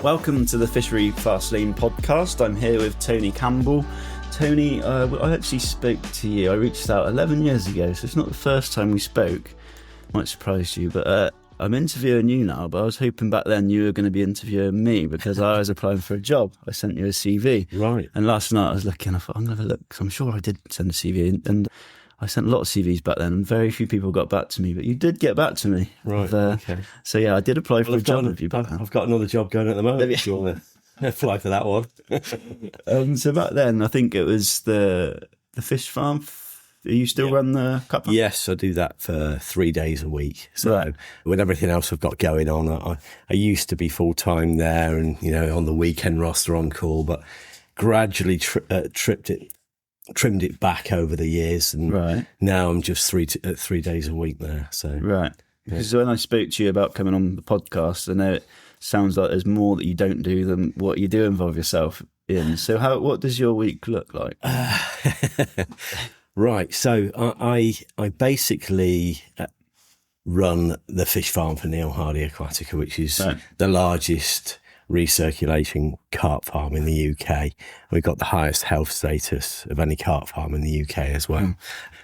Welcome to the Fishery Fast Lane podcast. I'm here with Tony Campbell. Tony, I actually spoke to you. I reached out 11 years ago, so it's not the first time we spoke. Might surprise you, but I'm interviewing you now, but I was hoping back then you were going to be interviewing me because I was applying for a job. I sent you a CV. Right. And last night I was looking, I thought, I'm going to have a look, because I'm sure I did send a CV, and I sent a lot of CVs back then, and very few people got back to me, but you did get back to me. Right, okay. So yeah, I did apply for a job with you back then. I've got another job going at the moment, if you want to apply for that one. So back then, I think it was the fish farm. You still run the Carp farm? Yes, I do that for 3 days a week. So with everything else I've got going on, I used to be full-time there and, on the weekend roster on call, but gradually trimmed it back over the years, and now I'm just 3 days a week there. So because when I spoke to you about coming on the podcast, I know it sounds like there's more that you don't do than what you do involve yourself in. So what does your week look like? Right, so I basically run the fish farm for Neil Hardy Aquatica, which is the largest recirculating carp farm in the UK. We've got the highest health status of any carp farm in the UK as well.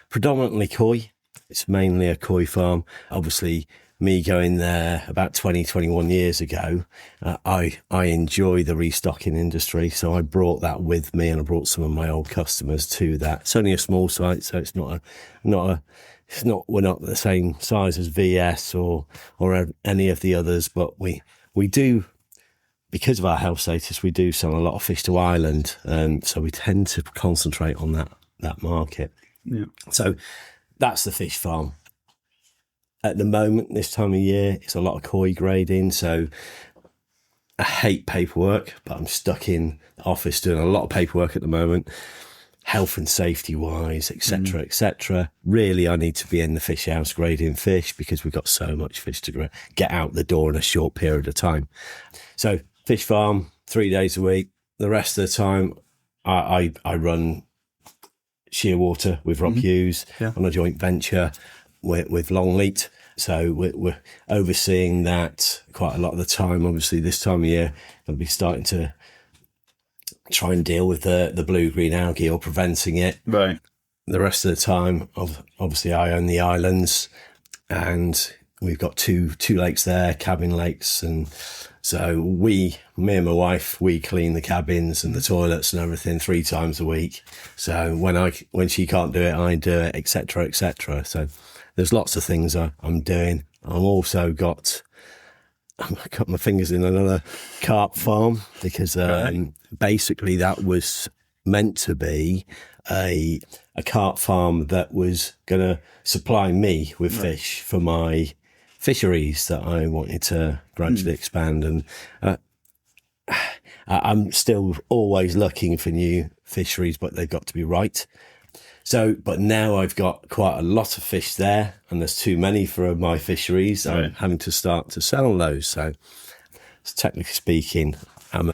Predominantly koi. It's mainly a koi farm. Obviously, me going there about 21 years ago, I enjoy the restocking industry, so I brought that with me, and I brought some of my old customers to that. It's only a small site, so we're not the same size as VS or any of the others, but we do. Because of our health status, we do sell a lot of fish to Ireland, so we tend to concentrate on that market. Yeah. So that's the fish farm. At the moment, this time of year, it's a lot of koi grading, so I hate paperwork, but I'm stuck in the office doing a lot of paperwork at the moment, health and safety wise, etc., etc. Really, I need to be in the fish house grading fish because we've got so much fish to get out the door in a short period of time. So fish farm, 3 days a week. The rest of the time, I run Shearwater with Rob Hughes on a joint venture with Longleat. So we're overseeing that quite a lot of the time. Obviously, this time of year, I'll be starting to try and deal with the blue-green algae or preventing it. Right. The rest of the time, obviously, I own the islands, and we've got two lakes there, cabin lakes, and so me and my wife, we clean the cabins and the toilets and everything 3 times a week. So when she can't do it, I do it, etc., etc. So there's lots of things I'm doing. I've got my fingers in another carp farm because basically that was meant to be a carp farm that was going to supply me with fish for my fisheries that I wanted to gradually expand, and I'm still always looking for new fisheries, but they've got to be right. So, but now I've got quite a lot of fish there, and there's too many for my fisheries. I'm having to start to sell those. So technically speaking, I'm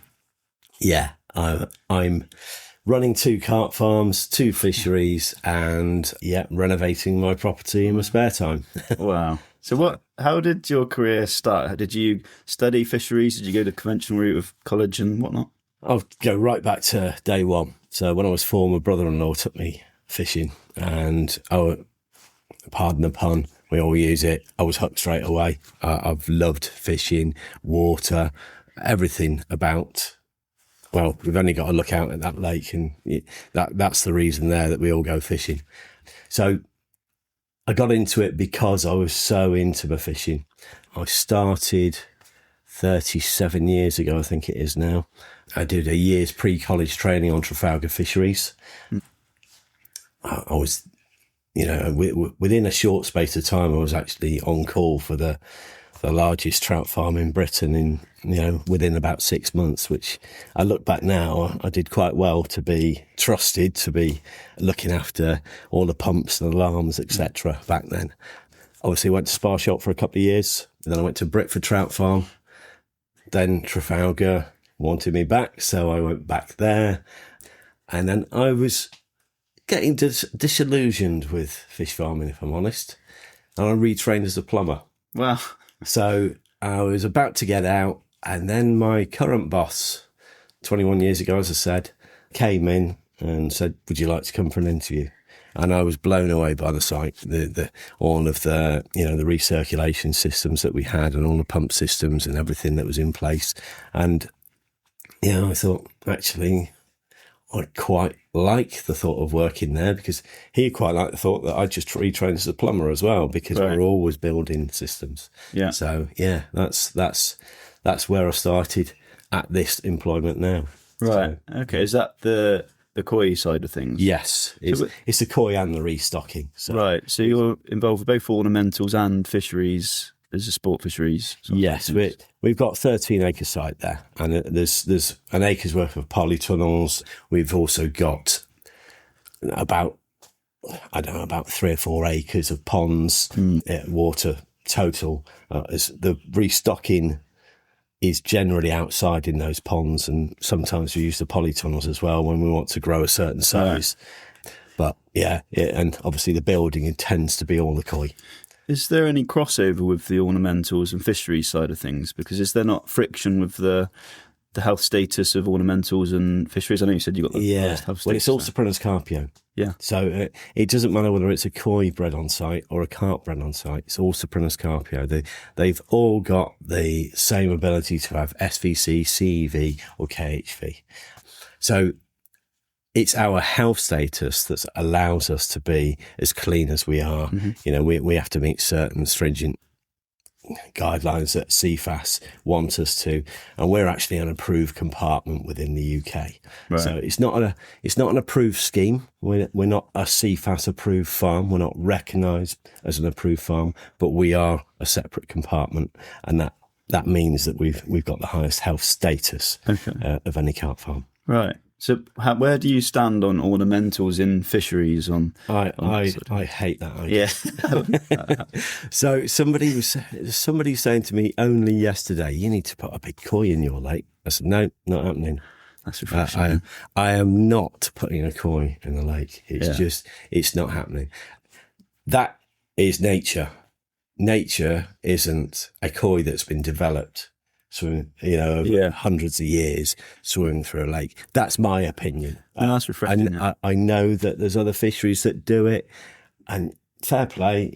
running 2 carp farms, 2 fisheries, and renovating my property in my spare time. Wow. So how did your career start? Did you study fisheries? Did you go the conventional route of college and whatnot? I'll go right back to day one. So when I was 4, my brother-in-law took me fishing, and pardon the pun, we all use it. I was hooked straight away. I've loved fishing, water, everything about. Well, we've only got to look out at that lake, and that's the reason there that we all go fishing. So I got into it because I was so into my fishing. I started 37 years ago, I think it is now. I did a year's pre-college training on Trafalgar fisheries. I was, within a short space of time, I was actually on call for the largest trout farm in Britain in, within about 6 months, which I look back now, I did quite well to be trusted to be looking after all the pumps and alarms, etc. back then. Obviously went to Spar Shop for a couple of years, and then I went to Britford Trout Farm, then Trafalgar wanted me back, so I went back there, and then I was getting disillusioned with fish farming, if I'm honest, and I retrained as a plumber. Wow. So I was about to get out, And then my current boss, 21 years ago, as I said, came in and said, would you like to come for an interview? And I was blown away by the site, all of the, the recirculation systems that we had and all the pump systems and everything that was in place. And, I thought, actually, I quite like the thought of working there, because he quite liked the thought that I'd just retrained as a plumber as well, because we're always building systems. Yeah. So, that's where I started at this employment now. Right. So, okay. Is that the koi side of things? yes. It's the koi and the restocking. So. Right. So you're involved with both ornamentals and fisheries as a sport fisheries? Yes. We've got 13-acre site there, and there's an acre's worth of polytunnels. We've also got about 3 or 4 acres of ponds, water total. As the restocking is generally outside in those ponds, and sometimes we use the polytunnels as well when we want to grow a certain size. But and obviously the building tends to be all the koi. Is there any crossover with the ornamentals and fisheries side of things? Because is there not friction with the health status of ornamentals and fisheries? I know you said you got the highest health status. Well, it's all Suprinus carpio. Yeah. So it doesn't matter whether it's a koi bred on site or a carp bred on site. It's all Suprinus carpio. They've all got the same ability to have SVC, CEV or KHV. So it's our health status that allows us to be as clean as we are. Mm-hmm. We have to meet certain stringent guidelines that CFAS want us to, and we're actually an approved compartment within the UK. Right. So it's not an approved scheme. We're not a CFAS approved farm. We're not recognised as an approved farm, but we are a separate compartment, and that means that we've got the highest health status of any carp farm. Right. So where do you stand on ornamentals in fisheries? I hate that idea. Yeah. So somebody was saying to me only yesterday, you need to put a big koi in your lake. I said, no, not happening. That's refreshing. I am not putting a koi in the lake. It's not happening. That is nature. Nature isn't a koi that's been developed. Swimming, over hundreds of years swimming through a lake. That's my opinion. And that's refreshing. I know that there's other fisheries that do it, and fair play.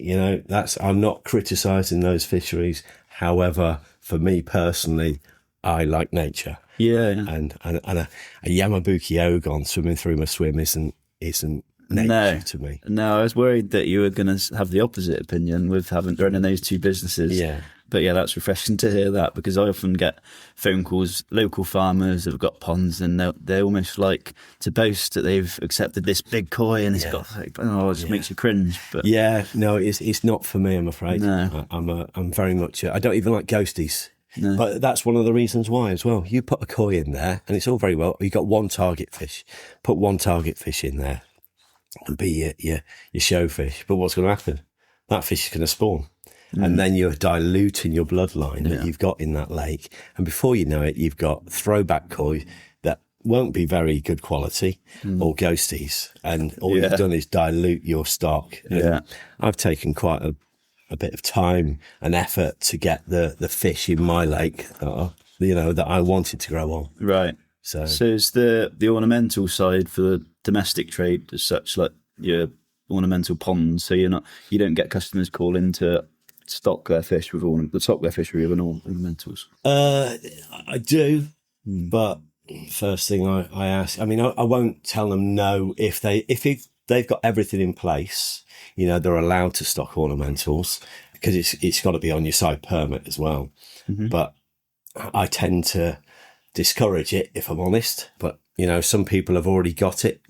I'm not criticising those fisheries. However, for me personally, I like nature. Yeah. And a Yamabuki Ogon swimming through my swim isn't nature to me. No, I was worried that you were going to have the opposite opinion with running those two businesses. Yeah. But that's refreshing to hear that, because I often get phone calls, local farmers have got ponds, and they almost like to boast that they've accepted this big koi, and it's got it just makes you cringe. But no, it's not for me, I'm afraid. No. I'm very much. I don't even like ghosties. No. But that's one of the reasons why as well. You put a koi in there, and it's all very well. You got one target fish. Put one target fish in there, and be your show fish. But what's going to happen? That fish is going to spawn. And then you're diluting your bloodline that you've got in that lake. And before you know it, you've got throwback koi that won't be very good quality or ghosties. And all you've done is dilute your stock. And I've taken quite a bit of time and effort to get the fish in my lake that I wanted to grow on. Right. So is the ornamental side for the domestic trade as such, like your ornamental ponds, so you don't get customers calling to stock their fish with fishery with ornamentals? I do, but first thing I ask, I won't tell them no if they've got everything in place. They're allowed to stock ornamentals, because it's got to be on your site permit as well. Mm-hmm. But I tend to discourage it, if I'm honest. But some people have already got it.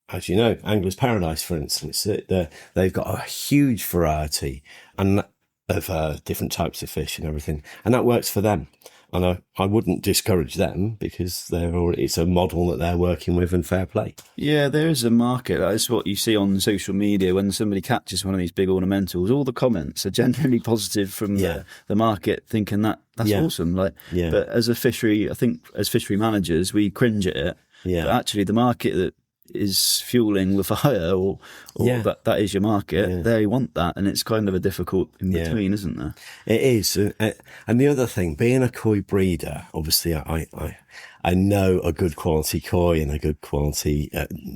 As you know, Angler's Paradise, for instance, they've got a huge variety of different types of fish and everything, and that works for them. And I wouldn't discourage them, because it's a model that they're working with, and fair play. Yeah, there is a market. That's what you see on social media when somebody catches one of these big ornamentals. All the comments are generally positive from the market, thinking that's awesome. But as a fishery, I think as fishery managers, we cringe at it. Yeah. But actually, the market that is fueling the fire, or Yeah. that is your market. Yeah. They want that, and it's kind of a difficult in between, isn't there? It is. And the other thing, being a koi breeder, obviously I know a good quality koi and a good quality,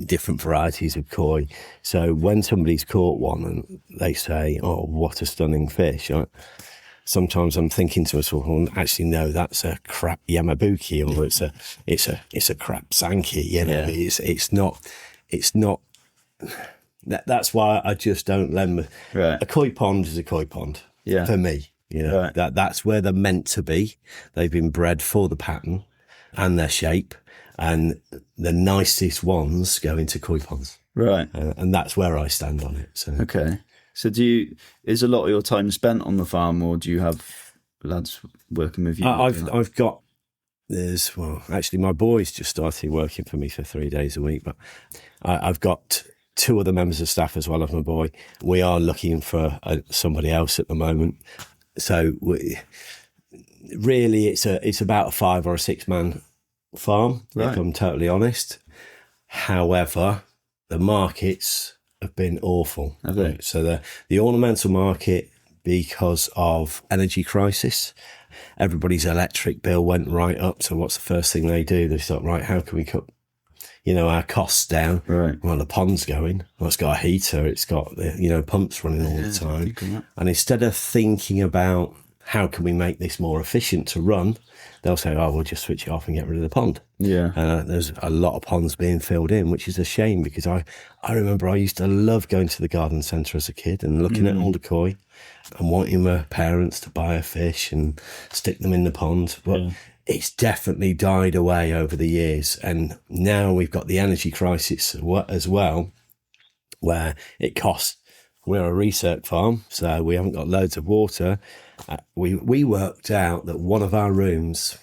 different varieties of koi. So when somebody's caught one and they say, oh, what a stunning fish, sometimes I'm thinking to myself, well, actually, no, that's a crap Yamabuki, or it's a crap Sankey. You know, it's not. That's why I just don't lend me. Right. A koi pond is a koi pond. Yeah. For me, you know, that's where they're meant to be. They've been bred for the pattern and their shape, and the nicest ones go into koi ponds. Right. And that's where I stand on it. So. Okay. So is a lot of your time spent on the farm, or do you have lads working with you? I've got, actually my boys just started working for me for 3 days a week, but I've got 2 other members of staff as well as my boy. We are looking for somebody else at the moment. So really it's about a 5 or a 6 man farm, if I'm totally honest. However, the markets have been awful. Have they? So the ornamental market, because of energy crisis, everybody's electric bill went right up. So what's the first thing they do? They thought, right, how can we cut, our costs down? Right. Well, the pond's going. Well, it's got a heater. It's got pumps running all the time. And instead of thinking about how can we make this more efficient to run, they'll say, oh, we'll just switch it off and get rid of the pond. Yeah. There's a lot of ponds being filled in, which is a shame, because I remember I used to love going to the garden centre as a kid and looking at all the koi and wanting my parents to buy a fish and stick them in the pond. But it's definitely died away over the years. And now we've got the energy crisis as well, where it costs. We're a recirc farm, so we haven't got loads of water. We worked out that one of our rooms,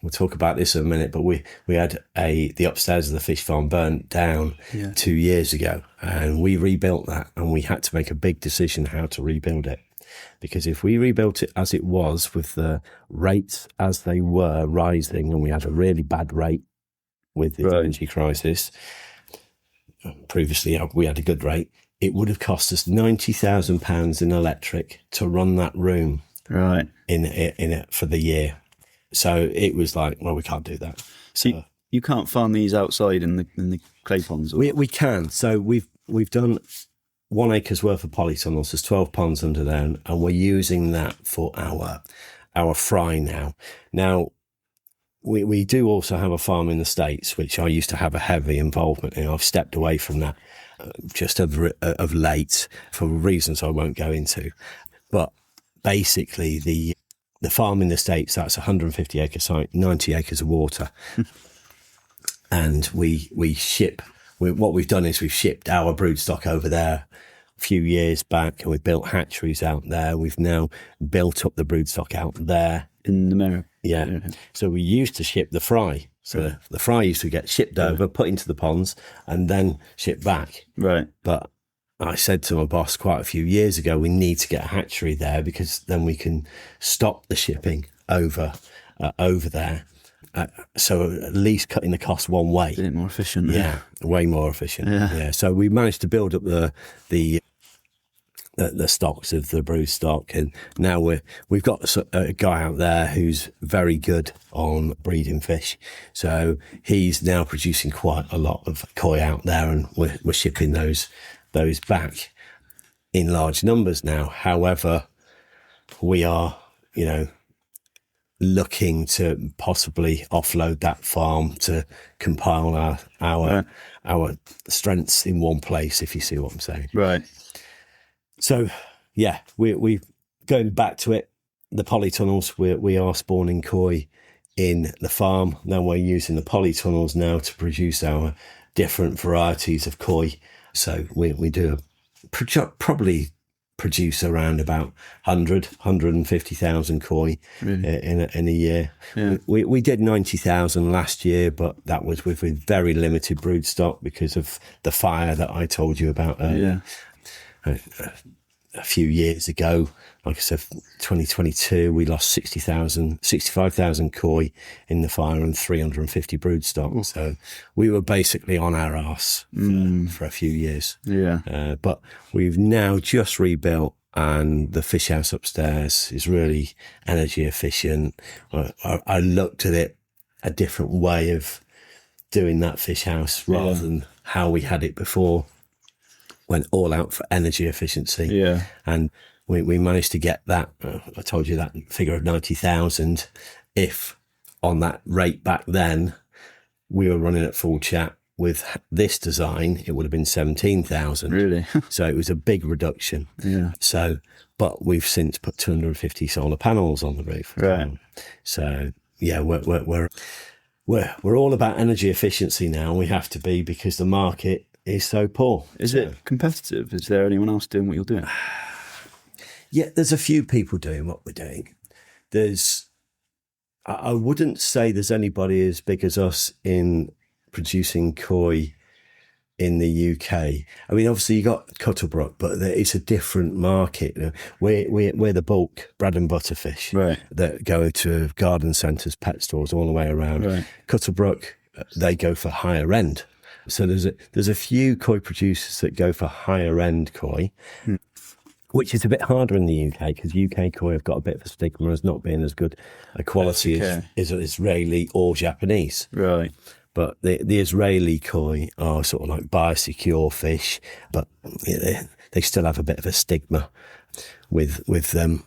we'll talk about this in a minute, but we had the upstairs of the fish farm burnt down 2 years ago, and we rebuilt that, and we had to make a big decision how to rebuild it. Because if we rebuilt it as it was, with the rates as they were rising, and we had a really bad rate with the energy crisis, previously we had a good rate, it would have cost us £90,000 in electric to run that room in it for the year. So it was like, well, we can't do that. So you can't farm these outside in the clay ponds? Or? We can. So we've done 1 acre's worth of polytunnels. There's 12 ponds under there, and we're using that for our fry now. Now, we do also have a farm in the States, which I used to have a heavy involvement in. I've stepped away from that just of late for reasons I won't go into. But basically, the farm in the States, that's a 150 acre site, 90 acres of water. And we ship, what we've done is we've shipped our broodstock over there a few years back, and we've built hatcheries out there. We've now built up the broodstock out there. In America? Yeah. So we used to ship the fry. So the fry used to get shipped over, put into the ponds, and then shipped back. Right. But I said to my boss quite a few years ago, we need to get a hatchery there, because then we can stop the shipping over there. So at least cutting the cost one way. A bit more efficient. Yeah, way more efficient. Yeah. So we managed to build up the stocks of the brood stock, and now we've got a guy out there who's very good on breeding fish. So he's now producing quite a lot of koi out there, and we're shipping those back in large numbers now. However, we are, looking to possibly offload that farm to compile our strengths in one place, if you see what I'm saying. Right. So, yeah, we going back to it, the polytunnels, we are spawning koi in the farm. Now we're using the polytunnels now to produce our different varieties of koi. So we do probably produce around about 150,000 koi in a year. Yeah. We did 90,000 last year, but that was with very limited brood stock because of the fire that I told you about earlier. a few years ago, like I said, 2022, we lost 65,000 koi in the fire and 350 broodstock. Ooh. So we were basically on our arse for a few years. Yeah. But we've now just rebuilt, and the fish house upstairs is really energy efficient. I looked at it a different way of doing that fish house rather than how we had it before. Went all out for energy efficiency. Yeah. And we managed to get that, I told you that figure of 90,000. If on that rate back then, we were running at full chat with this design, it would have been 17,000. Really? So it was a big reduction. Yeah. So, but we've since put 250 solar panels on the roof. Right. So yeah, we're all about energy efficiency now. We have to be, because the market is so poor. Is it competitive? Is there anyone else doing what you're doing? Yeah, there's a few people doing what we're doing. I wouldn't say there's anybody as big as us in producing koi in the UK. I mean, obviously you got Cuttlebrook, but it's a different market. You know, we're the bulk bread and butter fish, right, that go to garden centres, pet stores all the way around. Right. Cuttlebrook, they go for higher end. So there's a few koi producers that go for higher end koi, which is a bit harder in the UK, because UK koi have got a bit of a stigma as not being as good a quality as Israeli or Japanese. Right. But the Israeli koi are sort of like biosecure fish, but they still have a bit of a stigma with them.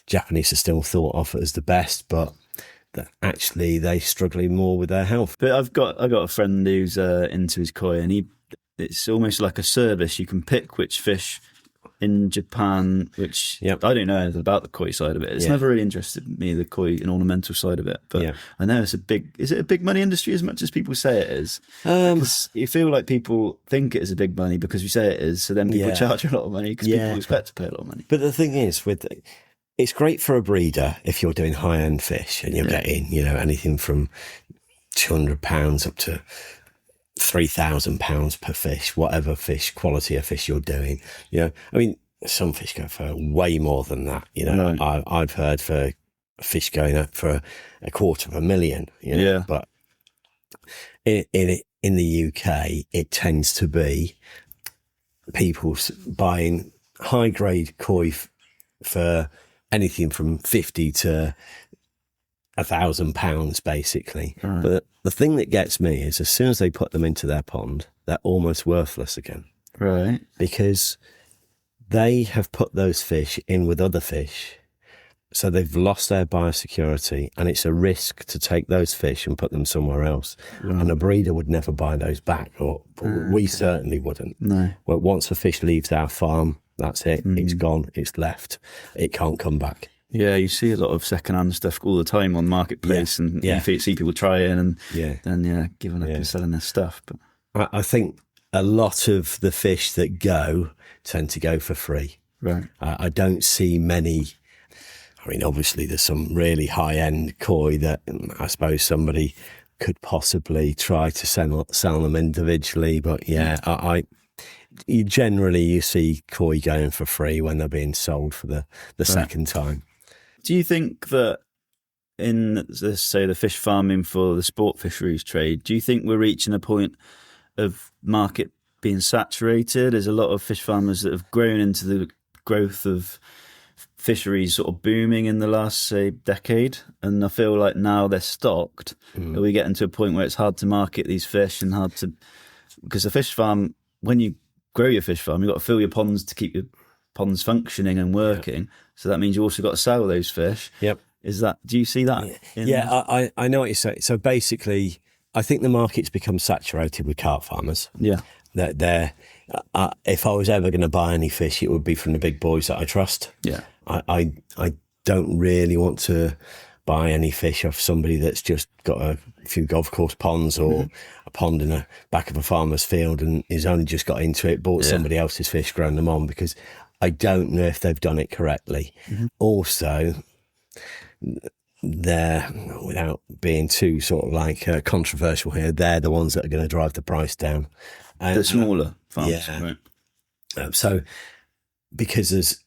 Japanese are still thought of as the best, but that actually they struggling more with their health. But I've got a friend who's into his koi, and it's almost like a service. You can pick which fish in Japan, which I don't know anything about the koi side of it. It's never really interested me, the koi and ornamental side of it. But I know is it a big money industry as much as people say it is? Because you feel like people think it is a big money because you say it is, so then people charge a lot of money because people expect to pay a lot of money. But the thing is, it's great for a breeder if you're doing high-end fish and you're getting, anything from £200 up to £3,000 per fish, whatever fish quality of fish you're doing. I mean, some fish go for way more than that. I've heard for fish going up for $250,000. But in the UK, it tends to be people buying high grade koi for anything from £50 to £1,000, basically. Right. But the thing that gets me is, as soon as they put them into their pond, they're almost worthless again. Right. Because they have put those fish in with other fish, so they've lost their biosecurity, and it's a risk to take those fish and put them somewhere else. Right. And a breeder would never buy those back, or we certainly wouldn't. No. Well, once a fish leaves our farm, that's it. It's gone. It's left. It can't come back. Yeah, you see a lot of second-hand stuff all the time on Marketplace, and you see people trying and then giving up and selling their stuff. But I think a lot of the fish that go tend to go for free. Right. I don't see many. I mean, obviously, there's some really high-end koi that I suppose somebody could possibly try to sell them individually. But you see koi going for free when they're being sold for the second time. Do you think that in, let's say, the fish farming for the sport fisheries trade, do you think we're reaching a point of market being saturated? There's a lot of fish farmers that have grown into the growth of fisheries sort of booming in the last, say, decade, and I feel like now they're stocked. Are we getting to a point where it's hard to market these fish and hard to... Because a fish farm, when you grow your fish farm, you've got to fill your ponds to keep your ponds functioning and working. So that means you also got to sell those fish. Yep. Do you see that? I know what you're saying. So basically, I think the market's become saturated with carp farmers. Yeah. If I was ever going to buy any fish, it would be from the big boys that I trust. Yeah. I don't really want to buy any fish off somebody that's just got a few golf course ponds or a pond in the back of a farmer's field and has only just got into it, bought somebody else's fish, grown them on, because I don't know if they've done it correctly. Also, they're, without being too sort of like controversial here, they're the ones that are going to drive the price down. The smaller farms. Yeah. Right. So because there's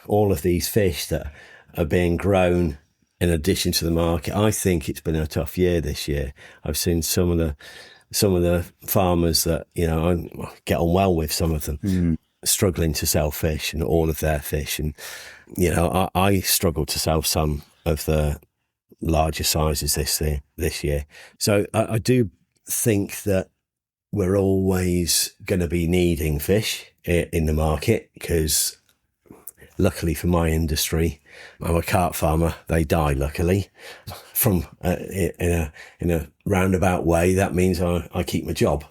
all of these fish that are being grown in addition to the market. I think it's been a tough year this year. I've seen some of the farmers that, you know, I get on well with, some of them struggling to sell fish and all of their fish. And, you know, I struggled to sell some of the larger sizes this year. So I do think that we're always going to be needing fish in the market, because luckily for my industry, I'm a carp farmer. They die, luckily, from in a roundabout way. That means I keep my job,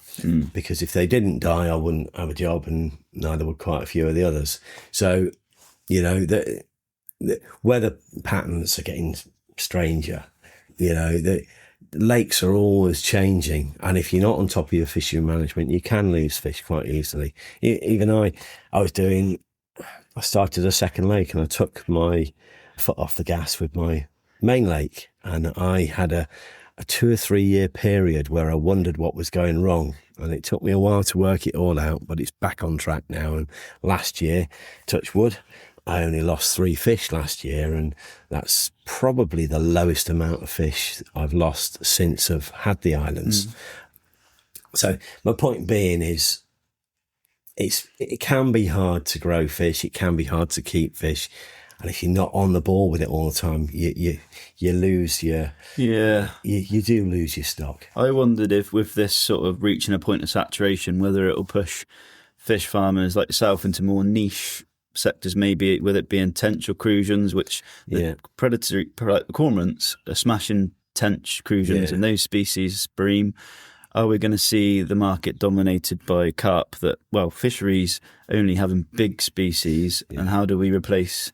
because if they didn't die, I wouldn't have a job, and neither would quite a few of the others. So, you know, the weather patterns are getting stranger. You know, the lakes are always changing, and if you're not on top of your fishery management, you can lose fish quite easily. Even I started a second lake, and I took my foot off the gas with my main lake, and I had a 2 or 3 year period where I wondered what was going wrong, and it took me a while to work it all out, but it's back on track now. And last year, touch wood, I only lost 3 fish last year, and that's probably the lowest amount of fish I've lost since I've had the islands. So my point being is, it can be hard to grow fish. It can be hard to keep fish. And if you're not on the ball with it all the time, you lose your... Yeah. You do lose your stock. I wondered if, with this sort of reaching a point of saturation, whether it'll push fish farmers like yourself into more niche sectors, maybe with it being tench or crusions, which the predatory, like the cormorants, are smashing tench, crusions, and those species, bream. Are we going to see the market dominated by carp, that, well, fisheries only having big species, and how do we replace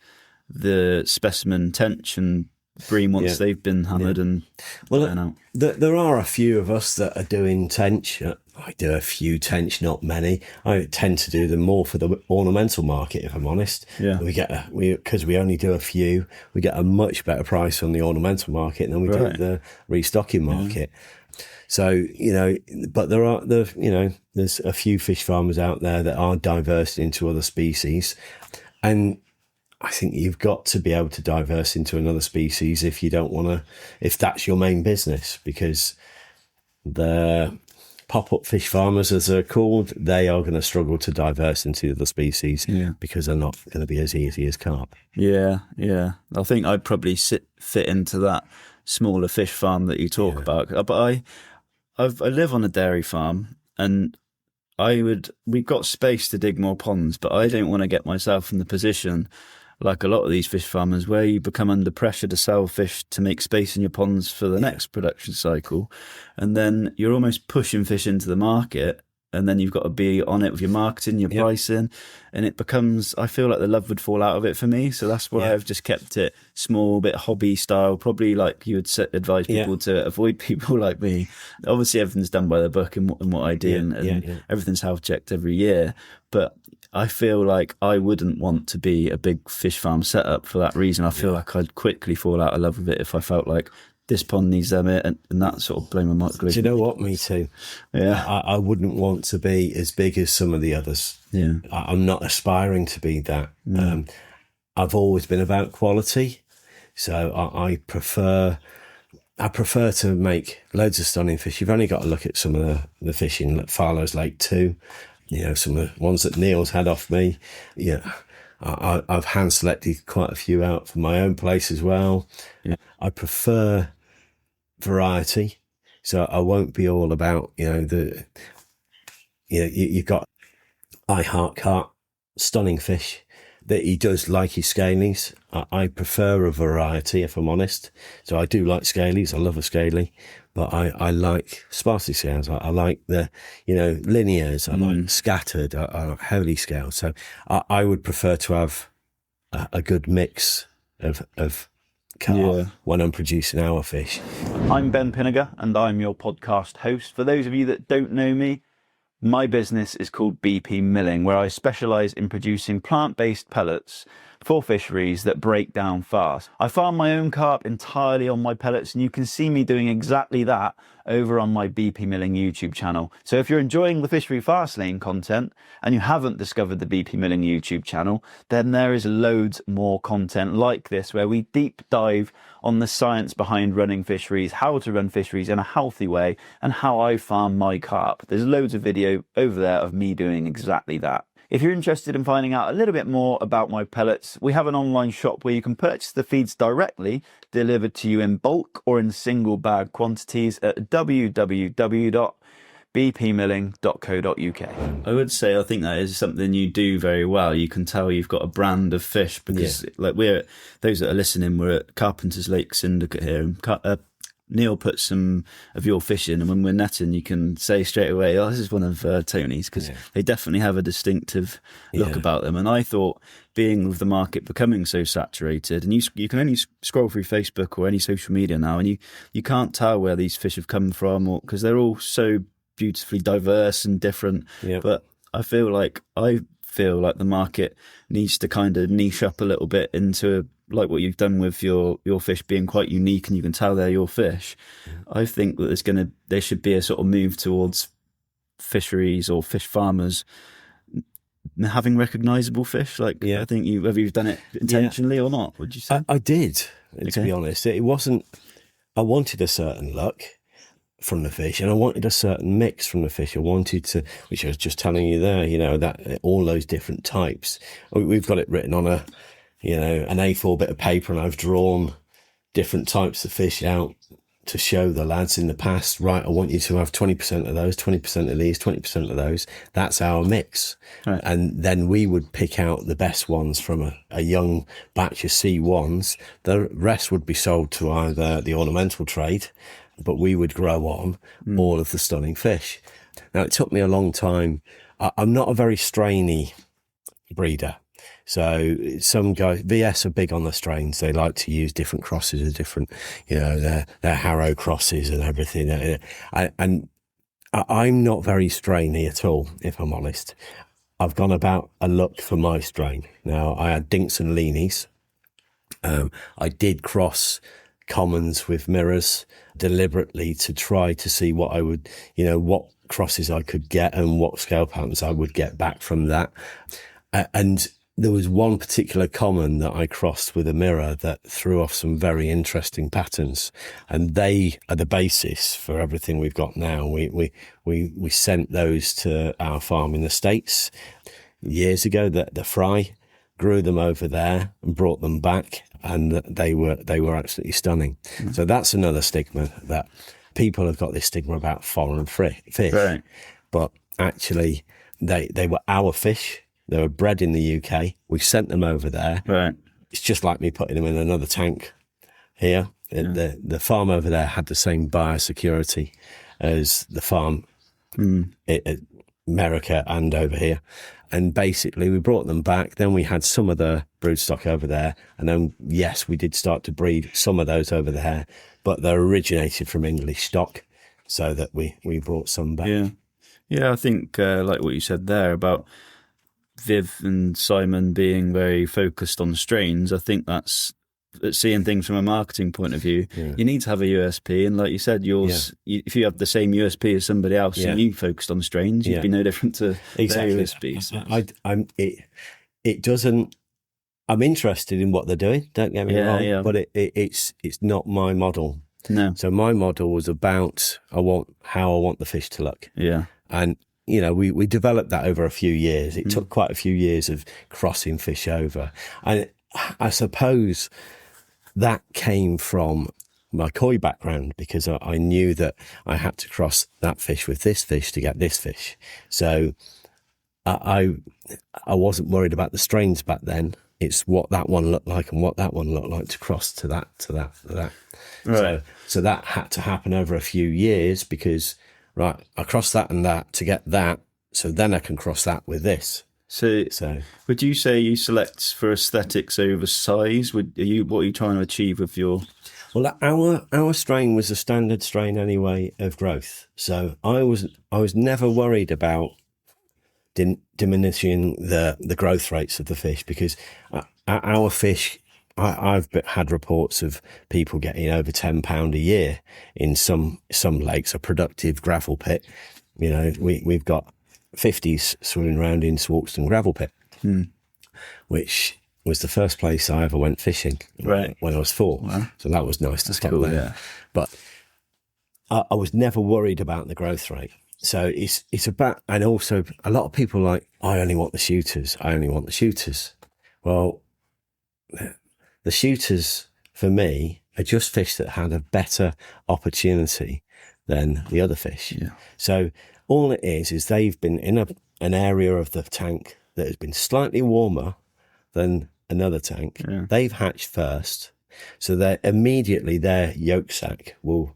the specimen tench and bream once they've been hammered and out? There are a few of us that are doing tench. I do a few tench, not many. I tend to do them more for the ornamental market, if I'm honest. Yeah. Because we only do a few, we get a much better price on the ornamental market than we do the restocking market. So, you know, but there's a few fish farmers out there that are diverse into other species. And I think you've got to be able to diverse into another species if you don't want to, if that's your main business, because the pop-up fish farmers, as they're called, they are going to struggle to diverse into other species because they're not going to be as easy as carp. Yeah. I think I'd probably fit into that smaller fish farm that you talk about. But I live on a dairy farm, and we've got space to dig more ponds, but I don't want to get myself in the position, like a lot of these fish farmers, where you become under pressure to sell fish to make space in your ponds for the next production cycle. And then you're almost pushing fish into the market, and then you've got to be on it with your marketing, your pricing, and it becomes, I feel like the love would fall out of it for me. So that's why I've just kept it small, bit hobby style, probably like you would advise people to avoid people like me. Obviously everything's done by the book and what I do, and everything's health checked every year. But I feel like I wouldn't want to be a big fish farm setup for that reason. I feel like I'd quickly fall out of love with it if I felt like this pond needs them, and that sort of blow my mind. Do you know what? Me too. Yeah. I wouldn't want to be as big as some of the others. Yeah. I'm not aspiring to be that. I've always been about quality. So I prefer to make loads of stunning fish. You've only got to look at some of the fish in Farlow's Lake too. You know, some of the ones that Neil's had off me. Yeah. I've hand selected quite a few out for my own place as well. Yeah. I prefer variety, so I won't be all about, you've got I Heart Carp, stunning fish that he does like his scalies. I prefer a variety, if I'm honest. So I do like scalies. I love a scaly, but I like sparsely scales. I like the, linears. I like scattered. I like heavily scaled. So I would prefer to have a good mix of carp when I'm producing our fish. I'm Ben Pinniger, and I'm your podcast host. For those of you that don't know me, my business is called BP Milling, where I specialise in producing plant-based pellets for fisheries that break down fast. I farm my own carp entirely on my pellets, and you can see me doing exactly that over on my BP Milling YouTube channel. So if you're enjoying the fishery fast lane content and you haven't discovered the BP Milling YouTube channel, then there is loads more content like this where we deep dive on the science behind running fisheries, how to run fisheries in a healthy way, and how I farm my carp. There's loads of video over there of me doing exactly that. If you're interested in finding out a little bit more about my pellets, we have an online shop where you can purchase the feeds directly, delivered to you in bulk or in single bag quantities at www.bpmilling.co.uk. I would say I think that is something you do very well. You can tell you've got a brand of fish because like those that are listening, we're at Carpenter's Lake Syndicate here, and Neil put some of your fish in, and when we're netting, you can say straight away, oh, this is one of Tony's, because they definitely have a distinctive look about them. And I thought, being with the market becoming so saturated, and you can only scroll through Facebook or any social media now, and you can't tell where these fish have come from, or because they're all so beautifully diverse and different. But I feel like the market needs to kind of niche up a little bit into like what you've done with your fish being quite unique, and you can tell they're your fish. I think that there should be a sort of move towards fisheries or fish farmers having recognisable fish. Like, I think whether you've done it intentionally or not, would you say? I did, to be honest. It wasn't. I wanted a certain look from the fish, and I wanted a certain mix from the fish. I wanted to, which I was just telling you there, that all those different types. We've got it written on an A4 bit of paper, and I've drawn different types of fish out to show the lads in the past, right, I want you to have 20% of those, 20% of these, 20% of those. That's our mix. Right. And then we would pick out the best ones from a young batch of C1s. The rest would be sold to either the ornamental trade, but we would grow on all of the stunning fish. Now, it took me a long time. I'm not a very strainy breeder. So some guys, VS are big on the strains. They like to use different crosses of different, their Harrow crosses and everything. And I'm not very strainy at all, if I'm honest. I've gone about a look for my strain. Now, I had dinks and leanies. I did cross commons with mirrors deliberately to try to see what I would, what crosses I could get and what scale patterns I would get back from that. And there was one particular common that I crossed with a mirror that threw off some very interesting patterns, and they are the basis for everything we've got now. We sent those to our farm in the States years ago. The Fry grew them over there and brought them back, and they were absolutely stunning. Mm. So that's another stigma, that people have got this stigma about foreign fish, right. But actually they were our fish. They were bred in the UK. We sent them over there. Right. It's just like me putting them in another tank here. Yeah. The farm over there had the same biosecurity as the farm in America and over here. And basically we brought them back. Then we had some of the brood stock over there. And then, yes, we did start to breed some of those over there. But they originated from English stock, so that we brought some back. Yeah. Yeah, I think like what you said there about Viv and Simon being very focused on strains, I think that's seeing things from a marketing point of view. Yeah. You need to have a USP, and like you said, yours. Yeah. If you have the same USP as somebody else, and you focused on strains, you'd be no different to their USPs. It doesn't. I'm interested in what they're doing. Don't get me wrong, but it's not my model. No. So my model was about how I want the fish to look. Yeah, and. We developed that over a few years. It took quite a few years of crossing fish over. And I suppose that came from my koi background, because I knew that I had to cross that fish with this fish to get this fish. So I wasn't worried about the strains back then. It's what that one looked like and what that one looked like to cross to that. Right. So that had to happen over a few years, because... Right, I cross that and that to get that, so then I can cross that with this. So would you say you select for aesthetics over size? What are you trying to achieve with your? Well, our strain was a standard strain anyway of growth, so I was never worried about diminishing the growth rates of the fish, because our fish, I've had reports of people getting over £10 a year in some lakes, a productive gravel pit. You know, we've got 50s swimming around in Swarkston gravel pit, which was the first place I ever went fishing when I was 4. Wow. So that was nice to spot there. Yeah. But I was never worried about the growth rate. So it's about, and also a lot of people are like, I only want the shooters. I only want the shooters. Well, the shooters for me are just fish that had a better opportunity than the other fish. Yeah. So all it is they've been in an area of the tank that has been slightly warmer than another tank. Yeah. They've hatched first. So immediately their yolk sac will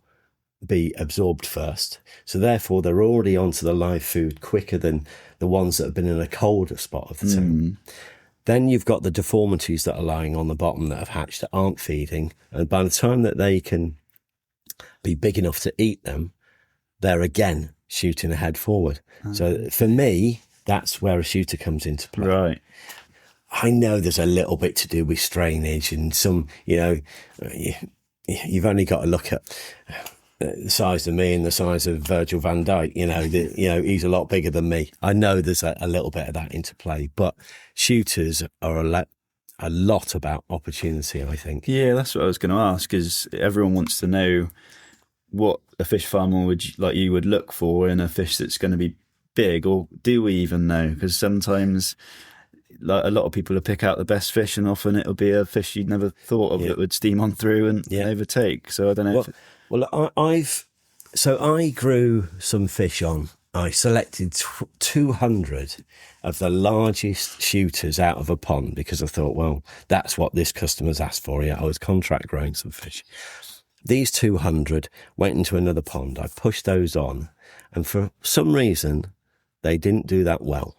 be absorbed first. So therefore they're already onto the live food quicker than the ones that have been in a colder spot of the tank. Then you've got the deformities that are lying on the bottom that have hatched that aren't feeding. And by the time that they can be big enough to eat them, they're again shooting ahead forward. So for me, that's where a shooter comes into play. Right. I know there's a little bit to do with strainage and some, you know, you've only got to look at the size of me and the size of Virgil van Dijk. You know, he's a lot bigger than me. I know there's a little bit of that into play, but shooters are a lot about opportunity, I think. Yeah, that's what I was going to ask, is everyone wants to know what a fish farmer would look for in a fish that's going to be big, or do we even know? Because sometimes a lot of people will pick out the best fish, and often it'll be a fish you'd never thought of that would steam on through and overtake. So I don't know. I grew some fish on. I selected 200 of the largest shooters out of a pond because I thought, well, that's what this customer's asked for. Yeah, I was contract growing some fish. These 200 went into another pond. I pushed those on, and for some reason, they didn't do that well.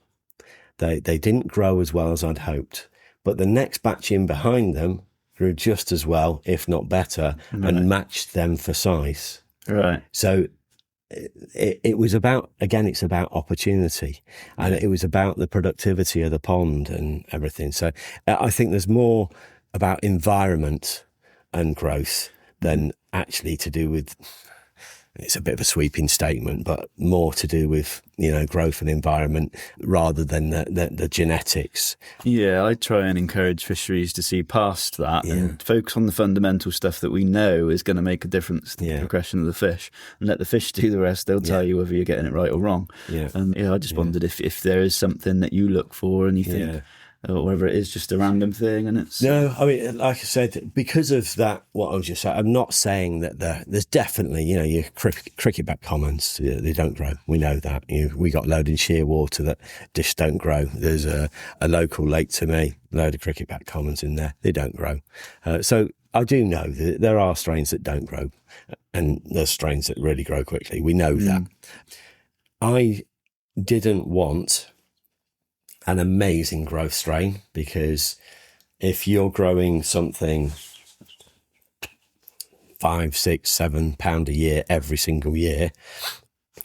They didn't grow as well as I'd hoped. But the next batch in behind them grew just as well, if not better, and matched them for size. Right. So it was about, again, it's about opportunity, and it was about the productivity of the pond and everything. So I think there's more about environment and growth than actually to do with, it's a bit of a sweeping statement, but more to do with, you know, growth and environment rather than the genetics. Yeah, I try and encourage fisheries to see past that and focus on the fundamental stuff that we know is going to make a difference to the progression of the fish, and let the fish do the rest. They'll tell you whether you're getting it right or wrong. Yeah. And I just wondered if there is something that you look for and you think, or whether it is just a random thing. And it's no, I mean, like I said, because of that, what I was just saying, I'm not saying that there's definitely, you know, your cricketback commons, they don't grow. We know that. We got load in shearwater that just don't grow. There's a local lake to me, load of cricketback commons in there. They don't grow. So I do know that there are strains that don't grow, and there's strains that really grow quickly. We know that. I didn't want an amazing growth strain, because if you're growing something 5, 6, 7 pound a year every single year,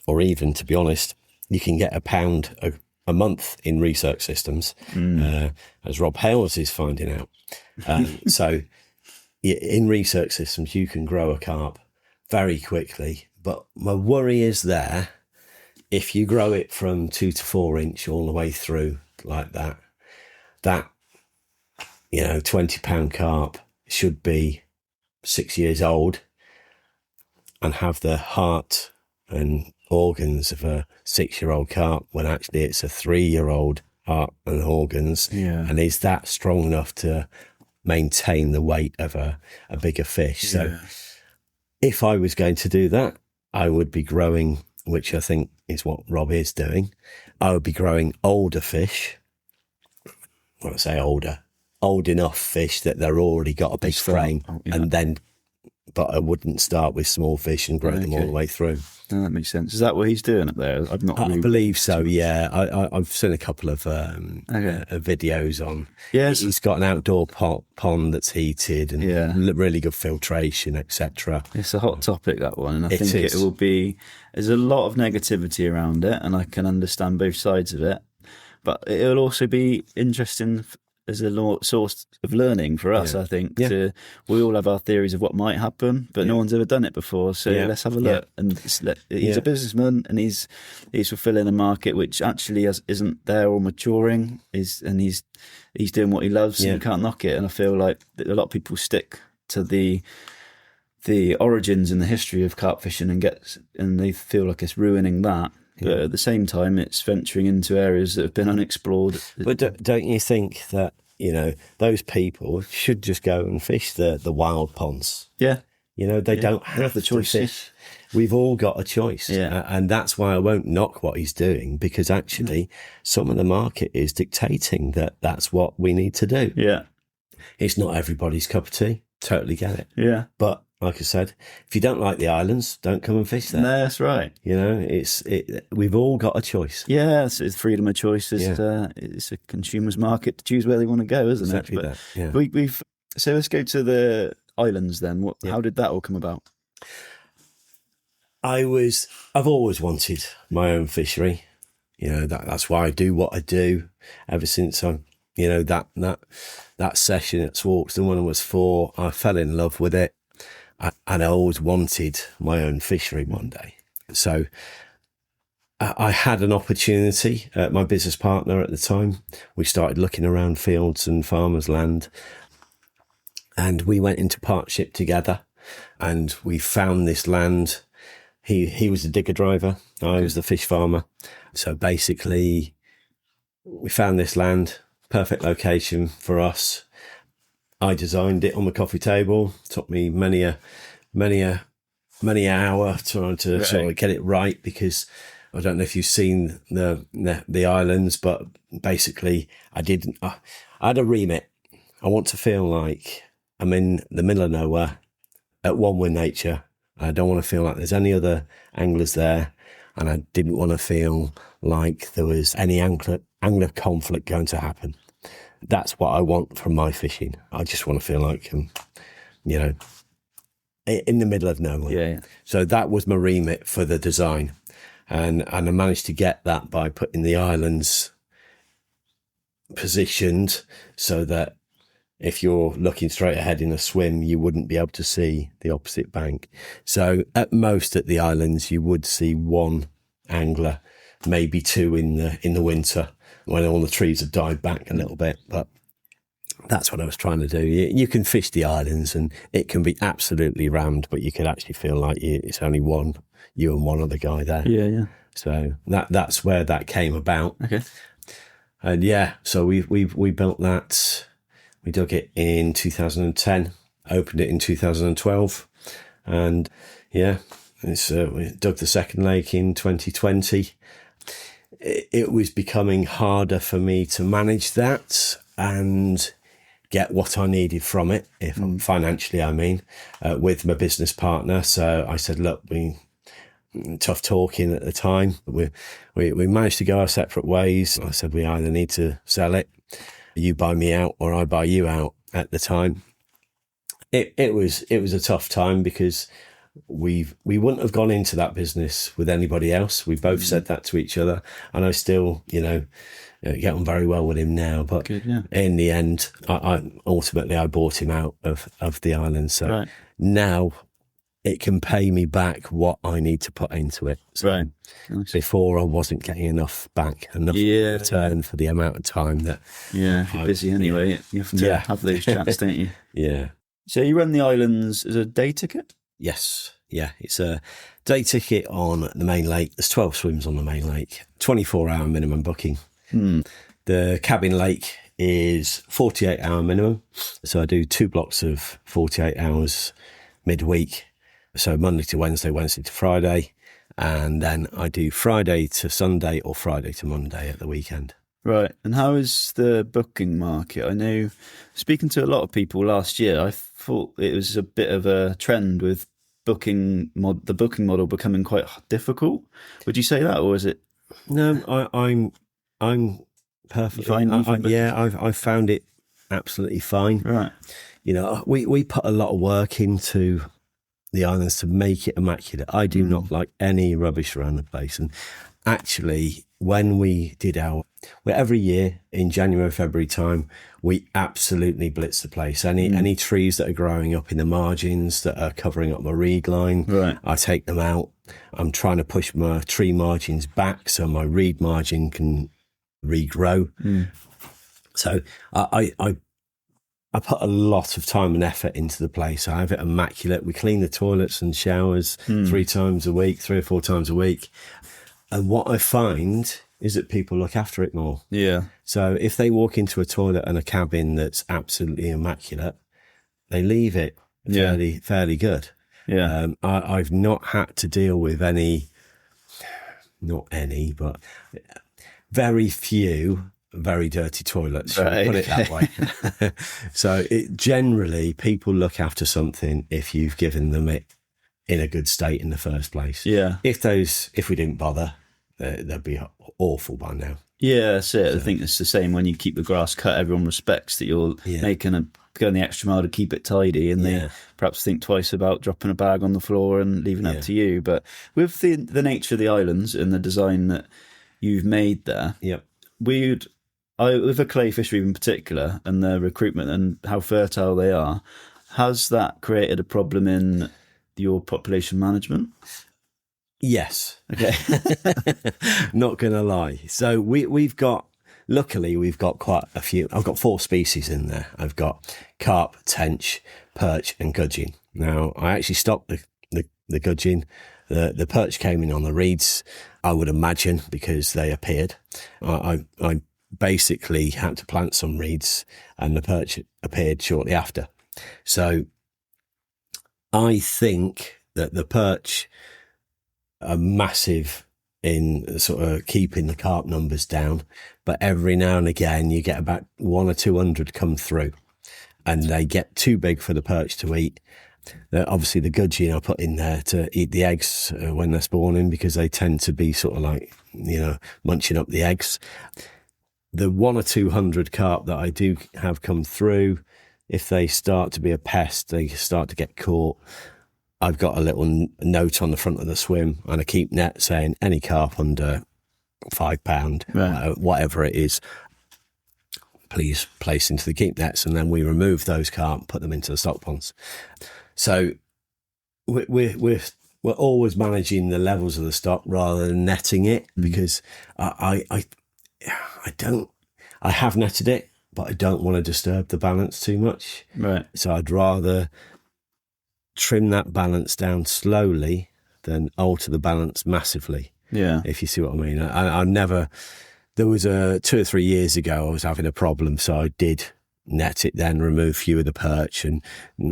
or even, to be honest, you can get £1 a month in research systems, as Rob Hales is finding out. So in research systems, you can grow a carp very quickly, but my worry is there, if you grow it from 2 to 4 inch all the way through like that, you know, £20 carp should be 6 years old and have the heart and organs of a 6-year-old carp, when actually it's a 3-year-old heart and organs. And is that strong enough to maintain the weight of a bigger fish? So if I was going to do that, I would be growing, which I think is what Rob is doing, I would be growing older fish. When I say older, old enough fish that they're already got a big frame, and then, but I wouldn't start with small fish and grow them all the way through. No, that makes sense. Is that what he's doing up there? I believe so. Yeah, I've seen a couple of videos on. Yes, he's got an outdoor pond that's heated and really good filtration, etc. It's a hot topic, that one, and I think it will be. There's a lot of negativity around it, and I can understand both sides of it. but it'll also be interesting as a source of learning for us, I think. We all have our theories of what might happen, but no one's ever done it before. So let's have a look. And he's a businessman, and he's fulfilling a market which actually isn't there or maturing. He's doing what he loves, and you can't knock it. And I feel like a lot of people stick to the origins and the history of carp fishing and they feel like it's ruining that. But at the same time, it's venturing into areas that have been unexplored. But don't you think that, those people should just go and fish the wild ponds? Yeah. They don't have the choice. to fish. We've all got a choice. Yeah. And that's why I won't knock what he's doing, because actually some of the market is dictating that that's what we need to do. Yeah. It's not everybody's cup of tea. Totally get it. Yeah. But like I said, if you don't like the islands, don't come and fish there. No, that's right. We've all got a choice. Yeah, it's freedom of choice. It's a consumer's market to choose where they want to go, isn't it? Exactly that. Yeah. So let's go to the islands then. How did that all come about? I've always wanted my own fishery. That's why I do what I do. Ever since that session at Swarkston when I was 4, I fell in love with it. And I always wanted my own fishery one day. So I had an opportunity. My business partner at the time, we started looking around fields and farmers' land, and we went into partnership together, and we found this land. He was the digger driver, I was the fish farmer. So basically, we found this land, perfect location for us. I designed it on the coffee table. Took me many a hour trying to sort of get it right, because I don't know if you've seen the islands, but basically I had a remit. I want to feel like I'm in the middle of nowhere, at one with nature. I don't want to feel like there's any other anglers there, and I didn't want to feel like there was any angler conflict going to happen. That's what I want from my fishing. I just want to feel like I'm, in the middle of nowhere. Yeah. So that was my remit for the design. And I managed to get that by putting the islands positioned so that if you're looking straight ahead in a swim, you wouldn't be able to see the opposite bank. So at most at the islands, you would see one angler, maybe 2 in the winter, when all the trees have died back a little bit. But that's what I was trying to do. You can fish the islands and it can be absolutely rammed, but you can actually feel like it's only you and one other guy there. Yeah. So that's where that came about. Okay. And so we built that. We dug it in 2010, opened it in 2012, and we dug the second lake in 2020. It was becoming harder for me to manage that and get what I needed from it, financially, I mean, with my business partner. So I said, look, tough talking at the time. We managed to go our separate ways. I said, we either need to sell it, you buy me out, or I buy you out at the time. It was a tough time, because we wouldn't have gone into that business with anybody else. We both said that to each other, and I still, get on very well with him now. But good, yeah. In the end, I ultimately bought him out of the island. So now it can pay me back what I need to put into it. So nice. Before I wasn't getting enough return for the amount of time that. Yeah, if you're busy anyway, you have to have those chats, don't you? Yeah. So you run the islands as a day ticket? Yes. Yeah, it's a day ticket on the main lake. There's 12 swims on the main lake, 24-hour minimum booking. The cabin lake is 48-hour minimum. So I do 2 blocks of 48 hours midweek. So Monday to Wednesday, Wednesday to Friday. And then I do Friday to Sunday or Friday to Monday at the weekend. Right. And how is the booking market? I know, speaking to a lot of people last year, I thought it was a bit of a trend with the booking model becoming quite difficult. Would you say that, or is it? No, I'm perfectly fine. I found it absolutely fine. Right. We put a lot of work into the islands to make it immaculate. I do not like any rubbish around the place. And actually, when we did every year in January, February time, we absolutely blitz the place. Any trees that are growing up in the margins that are covering up my reed line, Right. I take them out. I'm trying to push my tree margins back so my reed margin can regrow. So I put a lot of time and effort into the place. I have it immaculate. We clean the toilets and showers 3 or 4 times a week. And what I find is that people look after it more. Yeah. So if they walk into a toilet and a cabin that's absolutely immaculate, they leave it fairly good. Yeah. I've not had to deal with but very few very dirty toilets, Right. put it that way. So generally, people look after something if you've given them it in a good state in the first place. Yeah. If we didn't bother, they'd be awful by now. Yeah, that's it. I think it's the same when you keep the grass cut. Everyone respects that you're going the extra mile to keep it tidy, and they perhaps think twice about dropping a bag on the floor and leaving it up to you. But with the nature of the islands and the design that you've made there, with a clay fishery in particular and their recruitment and how fertile they are, has that created a problem in your population management? Yes. Okay. Not going to lie. So luckily we've got quite a few. I've got 4 species in there. I've got carp, tench, perch and gudgeon. Now, I actually stopped the gudgeon. The perch came in on the reeds, I would imagine, because they appeared. I basically had to plant some reeds and the perch appeared shortly after. So I think that the perch are massive in sort of keeping the carp numbers down, but every now and again you get about 100 or 200 come through and they get too big for the perch to eat. Obviously the gudgeon I put in there to eat the eggs when they're spawning, because they tend to be sort of like, munching up the eggs. The 100 or 200 carp that I do have come through, if they start to be a pest, they start to get caught. I've got a little note on the front of the swim and a keep net saying any carp under £5, whatever it is, please place into the keep nets, and then we remove those carp, put them into the stock ponds. So we're always managing the levels of the stock rather than netting it, because I have netted it, but I don't want to disturb the balance too much. Right. So I'd rather trim that balance down slowly than alter the balance massively. Yeah. If you see what I mean. I never, there was 2 or 3 years ago, I was having a problem. So I did net it then, remove a few of the perch and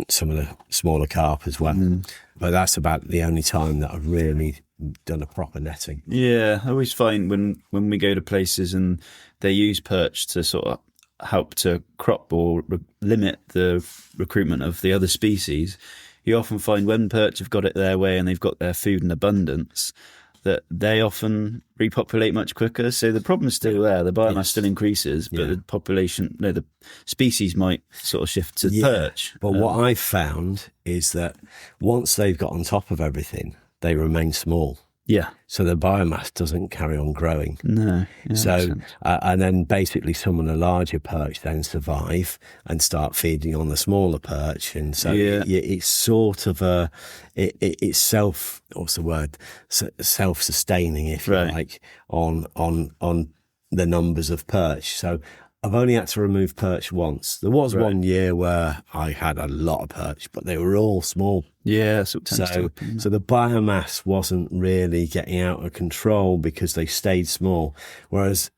some of the smaller carp as well. But that's about the only time that I've really done a proper netting. Yeah. I always find when we go to places and they use perch to sort of help to crop or limit the recruitment of the other species, you often find when perch have got it their way and they've got their food in abundance, that they often repopulate much quicker. So the problem's still there. The biomass still increases, but the population, the species might sort of shift to perch. But what I've found is that once they've got on top of everything, they remain small. Yeah. So the biomass doesn't carry on growing. No. Yeah, so, and then basically some of the larger perch then survive and start feeding on the smaller perch. And so it's sort of it's self-sustaining, if you like, on the numbers of perch. So I've only had to remove perch once. There was one year where I had a lot of perch, but they were all small. Yeah, so the biomass wasn't really getting out of control because they stayed small. Whereas